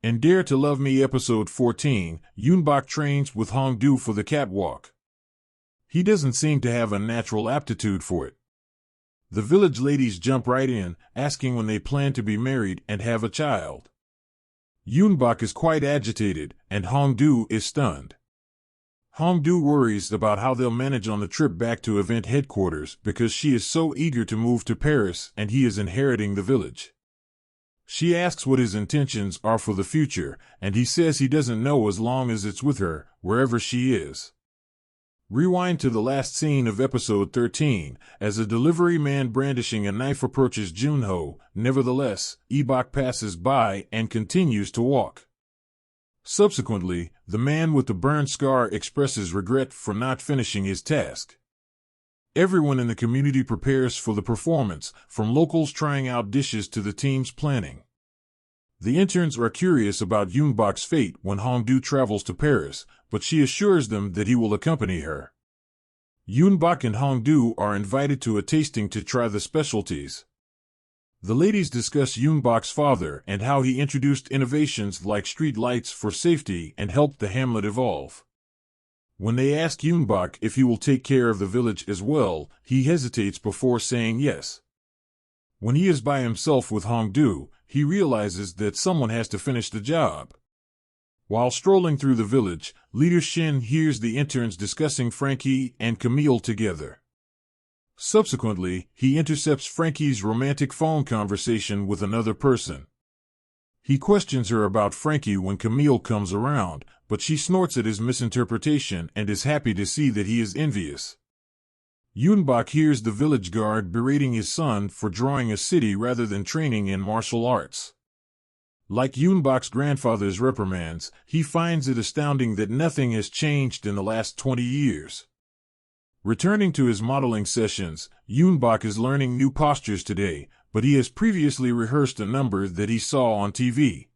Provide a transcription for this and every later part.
In Dare to Love Me episode 14, Yoonbak trains with Hongdu for the catwalk. He doesn't seem to have a natural aptitude for it. The village ladies jump right in, asking when they plan to be married and have a child. Yoonbak is quite agitated, and Hongdu is stunned. Hongdu worries about how they'll manage on the trip back to event headquarters because she is so eager to move to Paris and he is inheriting the village. She asks what his intentions are for the future, and he says he doesn't know as long as it's with her, wherever she is. Rewind to the last scene of episode 13, as a delivery man brandishing a knife approaches Junho. Nevertheless, Ibok passes by and continues to walk. Subsequently, the man with the burn scar expresses regret for not finishing his task. Everyone in the community prepares for the performance, from locals trying out dishes to the team's planning. The interns are curious about Yoonbak's fate when Hongdu travels to Paris, but she assures them that he will accompany her. Yoonbak and Hongdu are invited to a tasting to try the specialties. The ladies discuss Yoonbak's father and how he introduced innovations like street lights for safety and helped the hamlet evolve. When they ask Yoonbak if he will take care of the village as well, he hesitates before saying yes. When he is by himself with Hongdu, he realizes that someone has to finish the job. While strolling through the village, Leader Shin hears the interns discussing Frankie and Camille together. Subsequently, he intercepts Frankie's romantic phone conversation with another person. He questions her about Frankie when Camille comes around, but she snorts at his misinterpretation and is happy to see that he is envious. Yoonbak hears the village guard berating his son for drawing a city rather than training in martial arts. Like Yoonbak's grandfather's reprimands, he finds it astounding that nothing has changed in the last 20 years. Returning to his modeling sessions, Yoonbak is learning new postures today, but he has previously rehearsed a number that he saw on TV.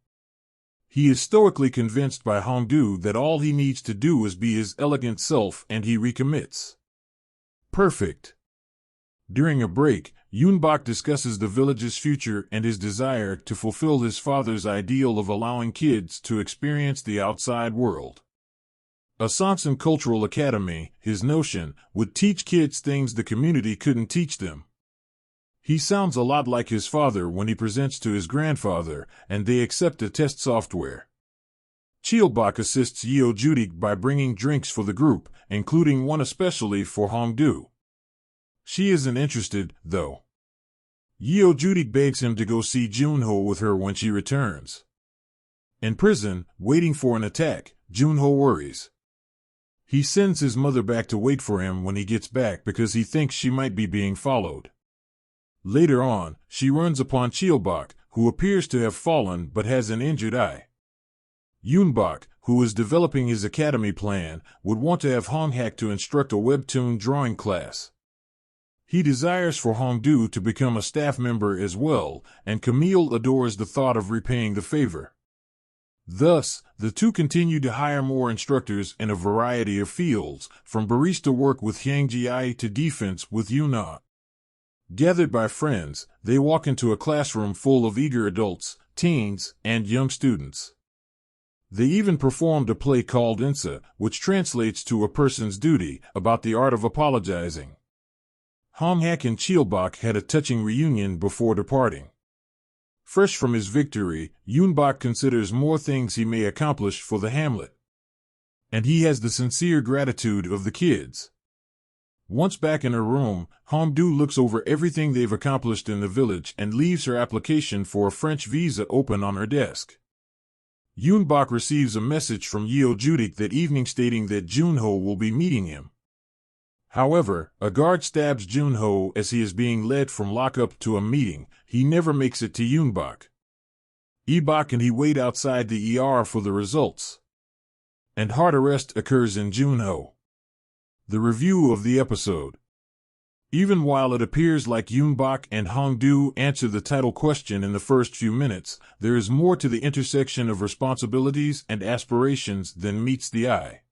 He is stoically convinced by Hongdu that all he needs to do is be his elegant self, and he recommits. Perfect. During a break, Yoonbak discusses the village's future and his desire to fulfill his father's ideal of allowing kids to experience the outside world. A Songsan Cultural Academy, his notion, would teach kids things the community couldn't teach them. He sounds a lot like his father when he presents to his grandfather, and they accept the test software. Cheolbok assists Yeo Judik by bringing drinks for the group, including one especially for Hongdu. She isn't interested, though. Yeo Judik begs him to go see Junho with her when she returns. In prison, waiting for an attack, Junho worries. He sends his mother back to wait for him when he gets back because he thinks she might be being followed. Later on, she runs upon Cheolbok, who appears to have fallen but has an injured eye. Yoonbak, who is developing his academy plan, would want to have Honghak to instruct a webtoon drawing class. He desires for Hongdu to become a staff member as well, and Camille adores the thought of repaying the favor. Thus, the two continue to hire more instructors in a variety of fields, from barista work with Hyangji to defense with Yuna. Gathered by friends, they walk into a classroom full of eager adults, teens, and young students. They even performed a play called Insa, which translates to A Person's Duty, about the art of apologizing. Honghak and Cheolbok had a touching reunion before departing. Fresh from his victory, Yoonbak considers more things he may accomplish for the hamlet. And he has the sincere gratitude of the kids. Once back in her room, Hongdu looks over everything they've accomplished in the village and leaves her application for a French visa open on her desk. Yoonbak receives a message from Yeo Judik that evening stating that Junho will be meeting him. However, a guard stabs Junho as he is being led from lockup to a meeting. He never makes it to Yoonbak. Ibok and he wait outside the ER for the results. And hard arrest occurs in Junho. The review of the episode. Even while it appears like Yoonbak and Hongdu answer the title question in the first few minutes, there is more to the intersection of responsibilities and aspirations than meets the eye.